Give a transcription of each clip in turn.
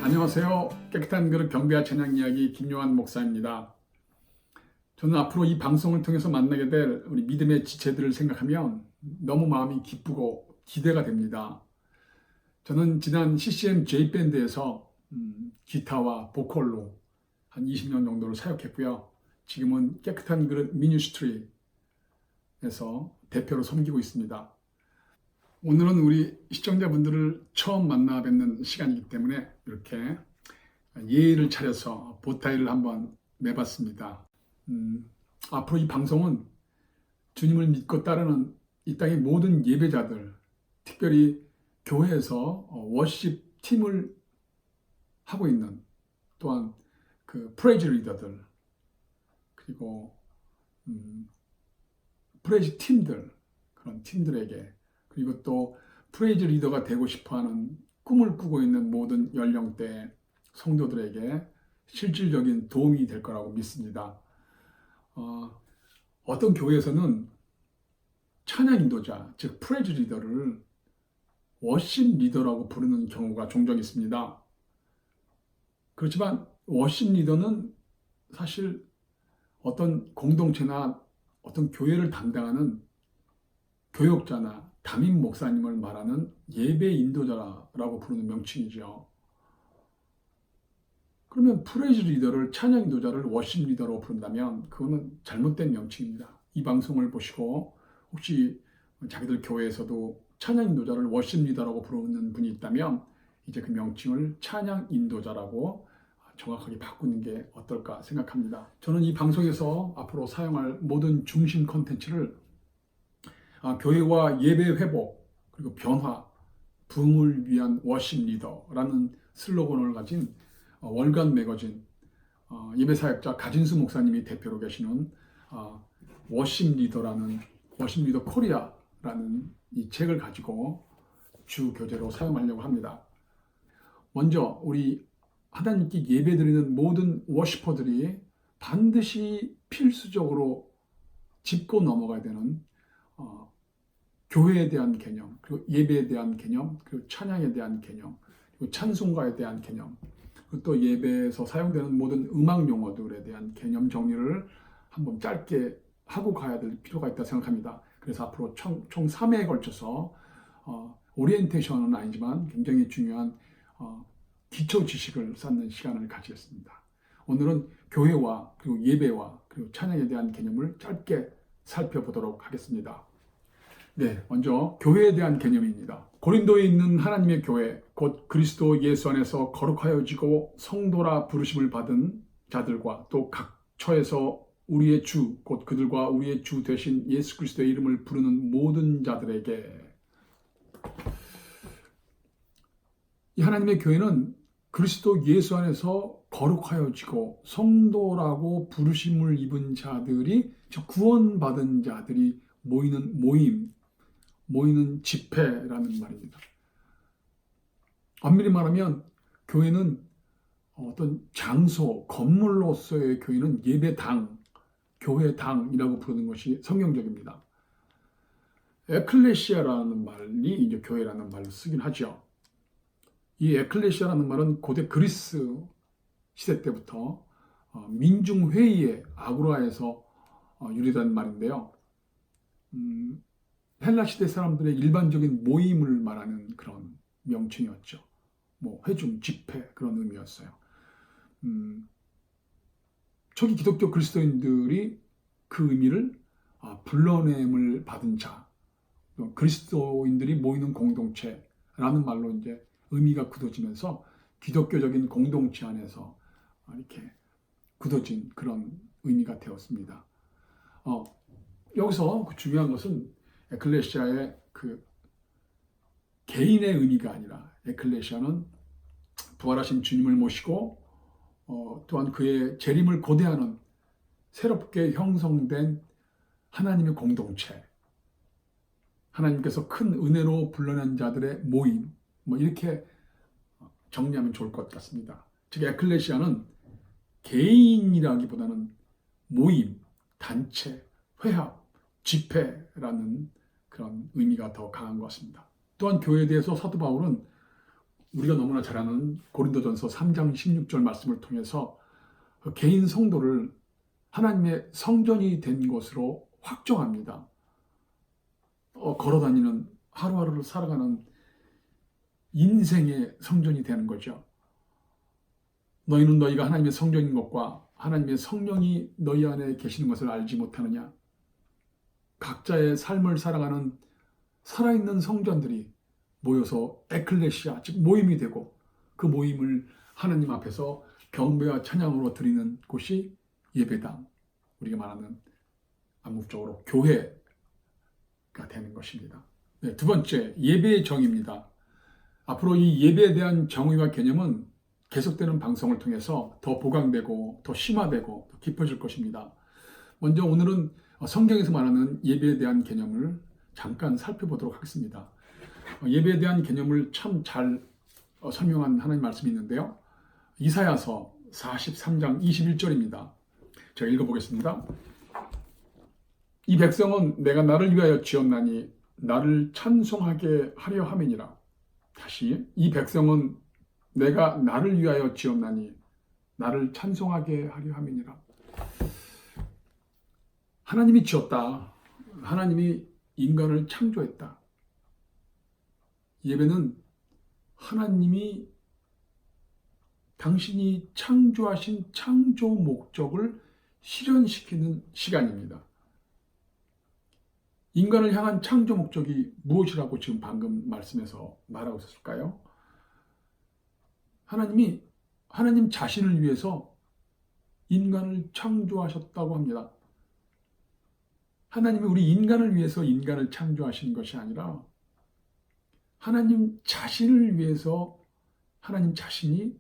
안녕하세요. 깨끗한 그릇 경배와 찬양 이야기 김요한 목사입니다. 저는 앞으로 이 방송을 통해서 만나게 될 우리 믿음의 지체들을 생각하면 너무 마음이 기쁘고 기대가 됩니다. 저는 지난 CCM J밴드에서 기타와 보컬로 한 20년 정도를 사역했고요. 지금은 깨끗한 그릇 미니스트리에서 대표로 섬기고 있습니다. 오늘은 우리 시청자분들을 처음 만나 뵙는 시간이기 때문에 이렇게 예의를 차려서 보타이를 한번 내봤습니다. 앞으로 이 방송은 주님을 믿고 따르는 이 땅의 모든 예배자들, 특별히 교회에서 워십 팀을 하고 있는 또한 그 프레이즈 리더들, 그리고 프레이즈 팀들, 그런 팀들에게, 그리고 또 프레이즈 리더가 되고 싶어하는 꿈을 꾸고 있는 모든 연령대 성도들에게 실질적인 도움이 될 거라고 믿습니다. 어떤 교회에서는 찬양 인도자, 즉 프레이즈 리더를 워십 리더라고 부르는 경우가 종종 있습니다. 그렇지만 워십 리더는 사실 어떤 공동체나 어떤 교회를 담당하는 교역자나 담임 목사님을 말하는 예배 인도자라고 부르는 명칭이죠. 그러면 프레이즈 리더를, 찬양 인도자를 워십 리더로 부른다면 그거는 잘못된 명칭입니다. 이 방송을 보시고 혹시 자기들 교회에서도 찬양 인도자를 워십 리더라고 부르는 분이 있다면 이제 그 명칭을 찬양 인도자라고 정확하게 바꾸는 게 어떨까 생각합니다. 저는 이 방송에서 앞으로 사용할 모든 중심 콘텐츠를 교회와 예배 회복, 그리고 변화, 부흥을 위한 워십 리더라는 슬로건을 가진 월간 매거진, 예배사역자 가진수 목사님이 대표로 계시는 워십 리더라는, 워십 리더 코리아라는 이 책을 가지고 주 교재로 사용하려고 합니다. 먼저 우리 하나님께 예배드리는 모든 워시퍼들이 반드시 필수적으로 짚고 넘어가야 되는 교회에 대한 개념, 그리고 예배에 대한 개념, 그리고 찬양에 대한 개념, 그리고 찬송가에 대한 개념, 그리고 또 예배에서 사용되는 모든 음악 용어들에 대한 개념 정리를 한번 짧게 하고 가야 될 필요가 있다 생각합니다. 그래서 앞으로 총 3회에 걸쳐서 오리엔테이션은 아니지만 굉장히 중요한 기초 지식을 쌓는 시간을 가지겠습니다. 오늘은 교회와 그리고 예배와 그리고 찬양에 대한 개념을 짧게 살펴보도록 하겠습니다. 네, 먼저 교회에 대한 개념입니다. 고린도에 있는 하나님의 교회, 곧 그리스도 예수 안에서 거룩하여지고 성도라 부르심을 받은 자들과 또 각 처에서 우리의 주, 곧 그들과 우리의 주 되신 예수 그리스도의 이름을 부르는 모든 자들에게, 이 하나님의 교회는 그리스도 예수 안에서 거룩하여지고 성도라고 부르심을 입은 자들이, 즉 구원받은 자들이 모이는 모이는 집회라는 말입니다. 엄밀히 말하면 교회는 어떤 장소, 건물로서의 교회는 예배당, 교회당이라고 부르는 것이 성경적입니다. 에클레시아라는 말이 이제 교회라는 말로 쓰긴 하죠. 이 에클레시아라는 말은 고대 그리스 시대 때부터 민중회의의 아고라에서 유래된 말인데요. 헬라 시대 사람들의 일반적인 모임을 말하는 그런 명칭이었죠. 뭐 회중, 집회 그런 의미였어요. 초기 기독교 그리스도인들이 그 의미를 불러냄을 받은 자, 그리스도인들이 모이는 공동체라는 말로 이제 의미가 굳어지면서 기독교적인 공동체 안에서 이렇게 굳어진 그런 의미가 되었습니다. 여기서 중요한 것은 에클레시아의 그 개인의 의미가 아니라 에클레시아는 부활하신 주님을 모시고 또한 그의 재림을 고대하는 새롭게 형성된 하나님의 공동체, 하나님께서 큰 은혜로 불러낸 자들의 모임, 뭐 이렇게 정리하면 좋을 것 같습니다. 즉 에클레시아는 개인이라기보다는 모임, 단체, 회합, 집회라는 그런 의미가 더 강한 것 같습니다. 또한 교회에 대해서 사도 바울은 우리가 너무나 잘 아는 고린도전서 3장 16절 말씀을 통해서 개인 성도를 하나님의 성전이 된 것으로 확정합니다. 걸어다니는 하루하루를 살아가는 인생의 성전이 되는 거죠. 너희는 너희가 하나님의 성전인 것과 하나님의 성령이 너희 안에 계시는 것을 알지 못하느냐? 각자의 삶을 살아가는 살아있는 성전들이 모여서 에클레시아, 즉 모임이 되고 그 모임을 하나님 앞에서 경배와 찬양으로 드리는 곳이 예배당, 우리가 말하는 암묵적으로 교회가 되는 것입니다. 네, 두 번째, 예배의 정의입니다. 앞으로 이 예배에 대한 정의와 개념은 계속되는 방송을 통해서 더 보강되고 더 심화되고 더 깊어질 것입니다. 먼저 오늘은 성경에서 말하는 예배에 대한 개념을 잠깐 살펴보도록 하겠습니다. 예배에 대한 개념을 참 잘 설명한 하나님 말씀이 있는데요. 이사야서 43장 21절입니다. 제가 읽어보겠습니다. 이 백성은 내가 나를 위하여 지었나니 나를 찬송하게 하려 함이니라. 다시, 이 백성은 내가 나를 위하여 지었나니 나를 찬송하게 하려 함이니라. 하나님이 지었다. 하나님이 인간을 창조했다. 예배는 하나님이 당신이 창조하신 창조 목적을 실현시키는 시간입니다. 인간을 향한 창조 목적이 무엇이라고 지금 방금 말씀에서 말하고 있었을까요? 하나님 자신을 위해서 인간을 창조하셨다고 합니다. 하나님이 우리 인간을 위해서 인간을 창조하신 것이 아니라 하나님 자신을 위해서 하나님 자신이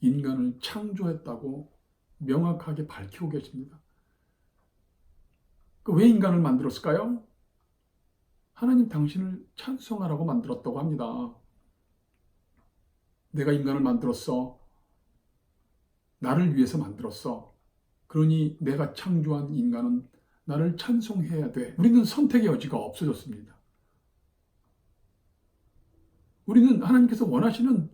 인간을 창조했다고 명확하게 밝히고 계십니다. 왜 인간을 만들었을까요? 하나님 당신을 찬송하라고 만들었다고 합니다. 내가 인간을 만들었어. 나를 위해서 만들었어. 그러니 내가 창조한 인간은 나를 찬송해야 돼. 우리는 선택의 여지가 없어졌습니다. 우리는 하나님께서 원하시는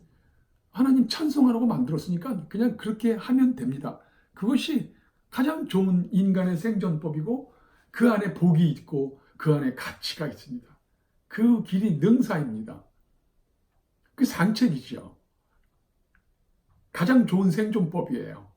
하나님 찬송하라고 만들었으니까 그냥 그렇게 하면 됩니다. 그것이 가장 좋은 인간의 생존법이고 그 안에 복이 있고 그 안에 가치가 있습니다. 그 길이 능사입니다. 그 상책이죠. 가장 좋은 생존법이에요.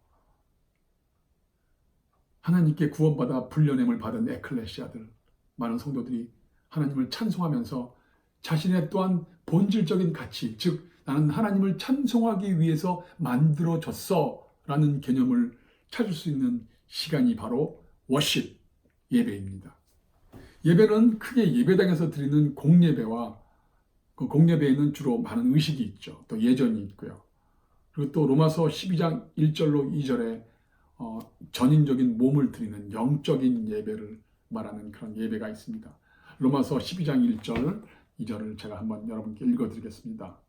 하나님께 구원받아 불려냄을 받은 에클레시아들, 많은 성도들이 하나님을 찬송하면서 자신의 또한 본질적인 가치, 즉 나는 하나님을 찬송하기 위해서 만들어졌어 라는 개념을 찾을 수 있는 시간이 바로 워십, 예배입니다. 예배는 크게 예배당에서 드리는 공예배와 그 공예배에는 주로 많은 의식이 있죠. 또 예전이 있고요. 그리고 또 로마서 12장 1절로 2절에 전인적인 몸을 드리는 영적인 예배를 말하는 그런 예배가 있습니다. 로마서 12장 1절, 2절을 제가 한번 여러분께 읽어드리겠습니다.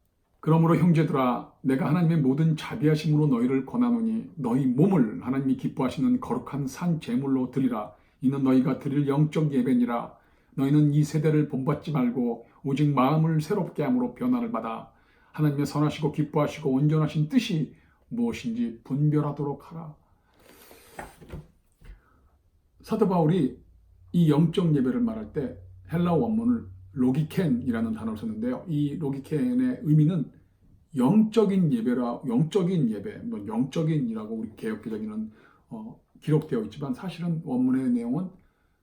그러므로 형제들아, 내가 하나님의 모든 자비하심으로 너희를 권하노니 너희 몸을 하나님이 기뻐하시는 거룩한 산 제물로 드리라. 이는 너희가 드릴 영적 예배니라. 너희는 이 세대를 본받지 말고 오직 마음을 새롭게 함으로 변화를 받아 하나님의 선하시고 기뻐하시고 온전하신 뜻이 무엇인지 분별하도록 하라. 사도 바울이 이 영적 예배를 말할 때 헬라어 원문을 로기켄이라는 단어를 썼는데요. 이 로기켄의 의미는 영적인 예배라, 영적인 예배, 영적인이라고 우리 개역기자기는 기록되어 있지만 사실은 원문의 내용은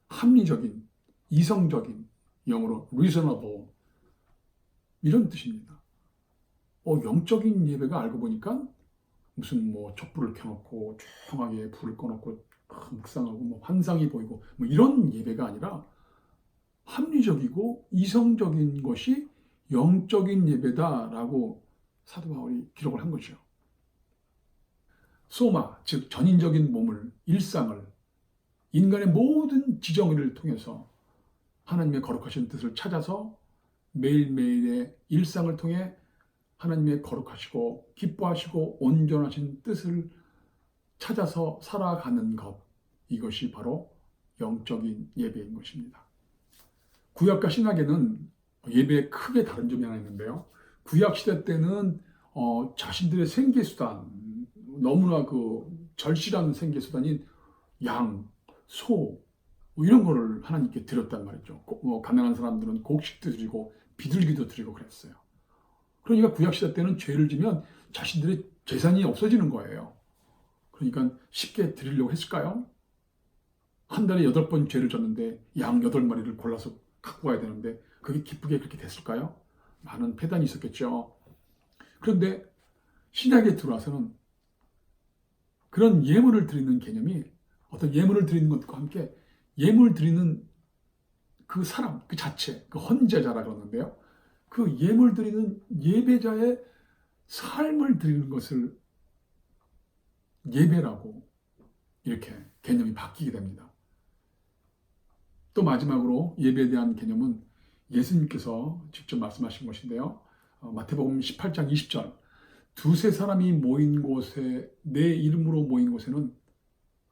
합리적인, 이성적인, 영어로 reasonable 이런 뜻입니다. 영적인 예배가 알고 보니까 무슨 촛불을 켜놓고 조용하게 불을 꺼놓고 묵상하고 환상이 보이고 이런 예배가 아니라 합리적이고 이성적인 것이 영적인 예배다라고 사도 바울이 기록을 한 거죠. 소마, 즉 전인적인 몸을, 일상을 인간의 모든 지정의를 통해서 하나님의 거룩하신 뜻을 찾아서 매일매일의 일상을 통해 하나님의 거룩하시고 기뻐하시고 온전하신 뜻을 찾아서 살아가는 것, 이것이 바로 영적인 예배인 것입니다. 구약과 신약에는 예배에 크게 다른 점이 하나 있는데요. 구약 시대 때는 자신들의 생계수단, 너무나 그 절실한 생계수단인 양, 소, 뭐 이런 거를 하나님께 드렸단 말이죠. 가난한 사람들은 곡식도 드리고 비둘기도 드리고 그랬어요. 그러니까 구약 시대 때는 죄를 지면 자신들의 재산이 없어지는 거예요. 그러니까 쉽게 드리려고 했을까요? 한 달에 8번 죄를 졌는데 양 8마리를 골라서 갖고 와야 되는데 그게 기쁘게 그렇게 됐을까요? 많은 패단이 있었겠죠. 그런데 신약에 들어와서는 그런 예물을 드리는 개념이 어떤 예물을 드리는 것과 함께 예물 드리는 그 사람, 그 자체, 그 헌제자라 그러는데요. 그 예물 드리는 예배자의 삶을 드리는 것을 예배라고 이렇게 개념이 바뀌게 됩니다. 또 마지막으로 예배에 대한 개념은 예수님께서 직접 말씀하신 것인데요. 마태복음 18장 20절 두세 사람이 모인 곳에 내 이름으로 모인 곳에는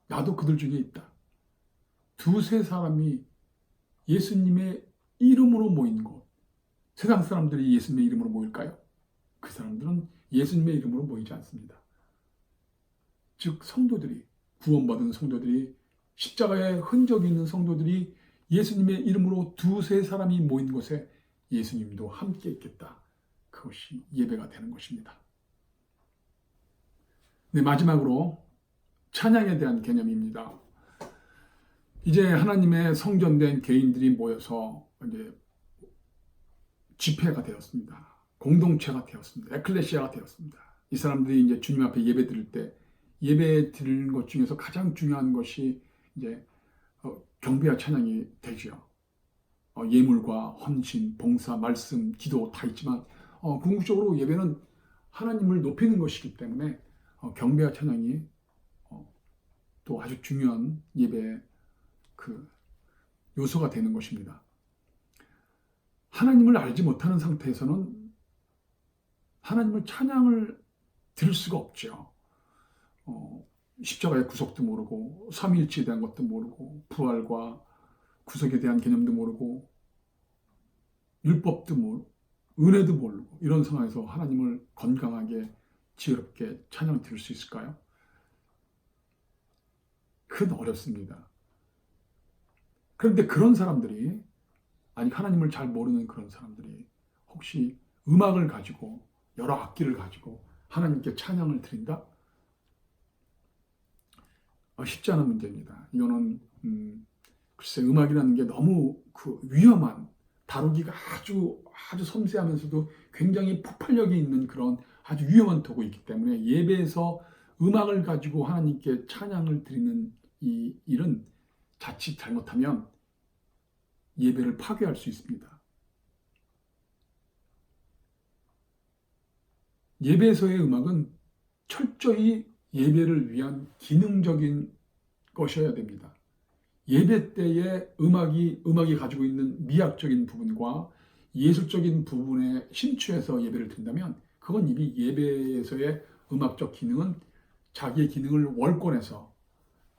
나도 그들 중에 있다. 두세 사람이 예수님의 이름으로 모인 곳. 세상 사람들이 예수님의 이름으로 모일까요? 그 사람들은 예수님의 이름으로 모이지 않습니다. 즉 성도들이 구원받은 성도들이 십자가에 흔적이 있는 성도들이 예수님의 이름으로 두세 사람이 모인 곳에 예수님도 함께 있겠다. 그것이 예배가 되는 것입니다. 네, 마지막으로 찬양에 대한 개념입니다. 이제 하나님의 성전된 개인들이 모여서 이제 집회가 되었습니다. 공동체가 되었습니다. 에클레시아가 되었습니다. 이 사람들이 이제 주님 앞에 예배 드릴 때 예배 드리는 것 중에서 가장 중요한 것이 이제 경배와 찬양이 되죠. 예물과 헌신, 봉사, 말씀, 기도 다 있지만 궁극적으로 예배는 하나님을 높이는 것이기 때문에 경배와 찬양이 또 아주 중요한 예배의 그 요소가 되는 것입니다. 하나님을 알지 못하는 상태에서는 하나님을 찬양을 드릴 수가 없죠. 십자가의 구속도 모르고 삼위일체에 대한 것도 모르고 부활과 구속에 대한 개념도 모르고 율법도 모르고 은혜도 모르고 이런 상황에서 하나님을 건강하게 지혜롭게 찬양 드릴 수 있을까요? 그건 어렵습니다. 그런데 그런 사람들이 아니 하나님을 잘 모르는 그런 사람들이 혹시 음악을 가지고 여러 악기를 가지고 하나님께 찬양을 드린다? 쉽지 않은 문제입니다. 이거는 글쎄 음악이라는 게 너무 위험한 다루기가 아주 섬세하면서도 굉장히 폭발력이 있는 그런 아주 위험한 도구이기 때문에 예배에서 음악을 가지고 하나님께 찬양을 드리는 이 일은 자칫 잘못하면 예배를 파괴할 수 있습니다. 예배에서의 음악은 철저히 예배를 위한 기능적인 것이어야 됩니다. 예배 때의 음악이 가지고 있는 미학적인 부분과 예술적인 부분에 심취해서 예배를 드린다면 그건 이미 예배에서의 음악적 기능은 자기의 기능을 월권해서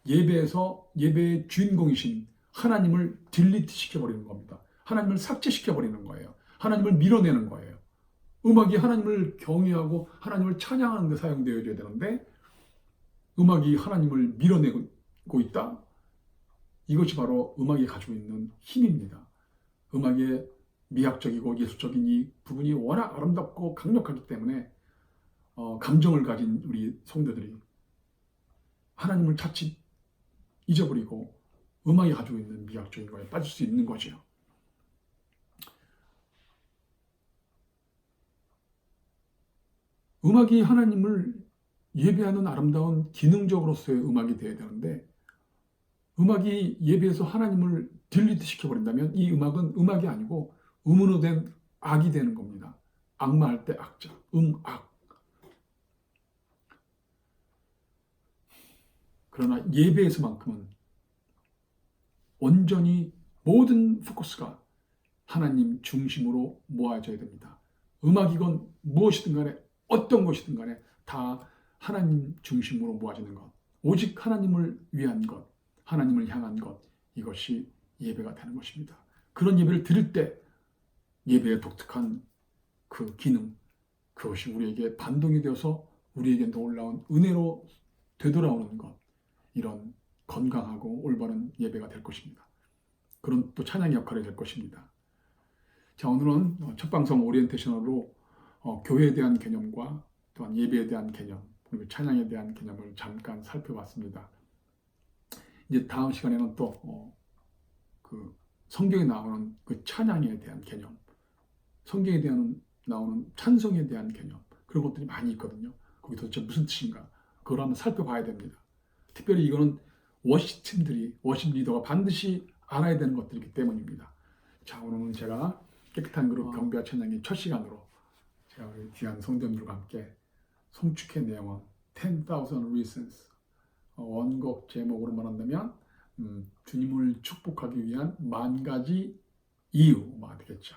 예배에서 예배의 주인공이신 하나님을 딜리트 시켜버리는 겁니다. 하나님을 삭제시켜버리는 거예요. 하나님을 밀어내는 거예요. 음악이 하나님을 경외하고 하나님을 찬양하는 데 사용되어야 되는데 음악이 하나님을 밀어내고 있다? 이것이 바로 음악이 가지고 있는 힘입니다. 음악의 미학적이고 예술적인 이 부분이 워낙 아름답고 강력하기 때문에 감정을 가진 우리 성도들이 하나님을 자칫 잊어버리고 음악이 가지고 있는 미학적인 거에 빠질 수 있는 거죠. 음악이 하나님을 예배하는 아름다운 기능적으로서의 음악이 되어야 되는데 음악이 예배에서 하나님을 딜리트 시켜버린다면 이 음악은 음악이 아니고 음으로 된 악이 되는 겁니다. 악마할 때 악자, 악. 그러나 예배에서만큼은 온전히 모든 포커스가 하나님 중심으로 모아져야 됩니다. 음악이건 무엇이든 간에 어떤 것이든 간에 다 하나님 중심으로 모아지는 것. 오직 하나님을 위한 것, 하나님을 향한 것. 이것이 예배가 되는 것입니다. 그런 예배를 드릴 때 예배의 독특한 그 기능, 그것이 우리에게 반동이 되어서 우리에게 놀라운 은혜로 되돌아오는 것, 이런 건강하고 올바른 예배가 될 것입니다. 그런 또 찬양 역할이 될 것입니다. 자, 오늘은 첫 방송 오리엔테이션으로 교회에 대한 개념과 또한 예배에 대한 개념, 그리고 찬양에 대한 개념을 잠깐 살펴봤습니다. 이제 다음 시간에는 또 그 성경에 나오는 그 찬양에 대한 개념, 성경에 대한 나오는 찬송에 대한 개념, 그런 것들이 많이 있거든요. 거기 도대체 무슨 뜻인가? 그걸 한번 살펴봐야 됩니다. 특별히 이거는 워십팀들이, 워십 리더가 반드시 알아야 되는 것들이기 때문입니다. 자, 오늘은 제가 깨끗한 그룹 경배와 찬양의 첫 시간으로 제가 우리 귀한 성도님들과 함께 송축의 내용은 10,000 Reasons, 원곡 제목으로 말한다면 주님을 축복하기 위한 10,000가지 이유가 되겠죠.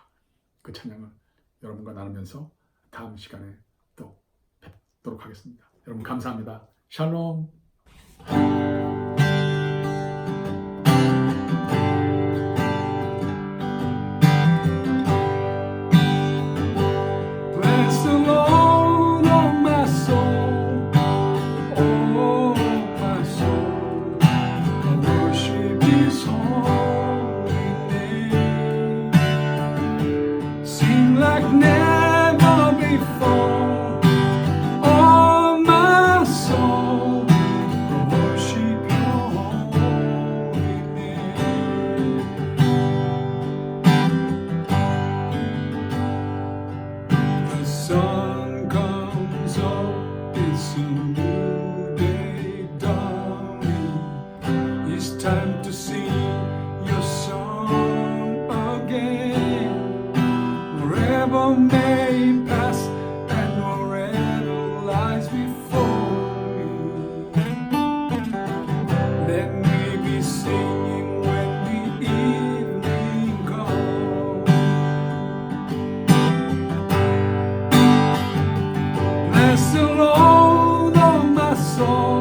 그 찬양을 여러분과 나누면서 다음 시간에 또 뵙도록 하겠습니다. 여러분 감사합니다. 샬롬. Time to sing your song again. Wherever may pass and wherever lies before me, let me be singing when the evening comes. Bless the Lord, oh my soul.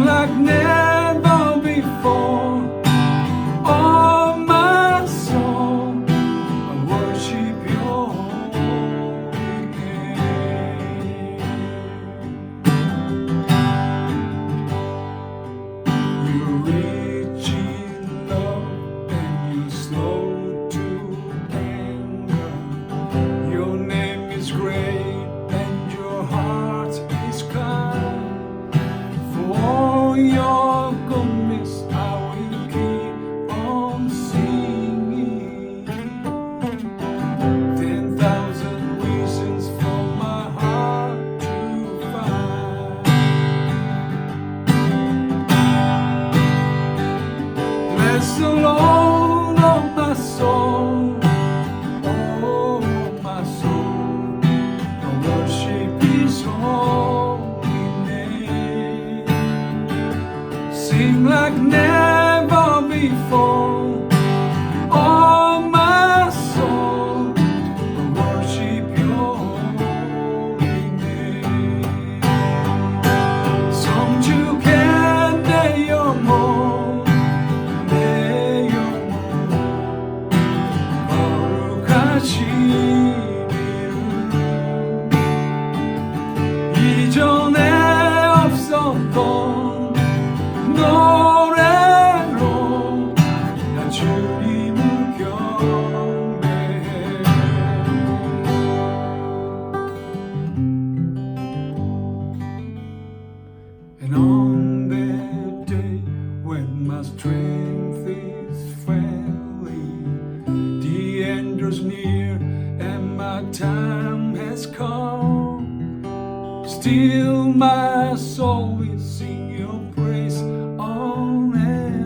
Like never before, oh my soul, I worship your holy name. You're rich in love and you're slow to anger. Your name is great and your heart is kind. For your goodness I will keep on singing. 10,000 reasons for my heart to find. Bless the Lord, oh my soul, oh my soul, I worship His holy name. Sing like never before, oh my soul, I worship your holy name. 성주께 내 영혼, 내 영혼, 거룩하신 이름. 이전에 없었던 노래로 난 주님을 경배해. And on that day when my strength is failing, the end draws near and my time has come, still my soul will sing your praise on ending.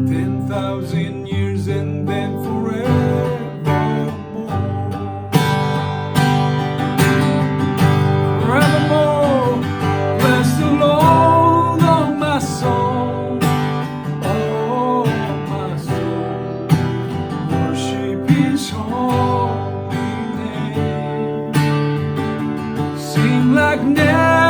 10,000 years and then forevermore. Forevermore. Bless the Lord, oh my soul, oh my soul, worship His holy name. Sing like never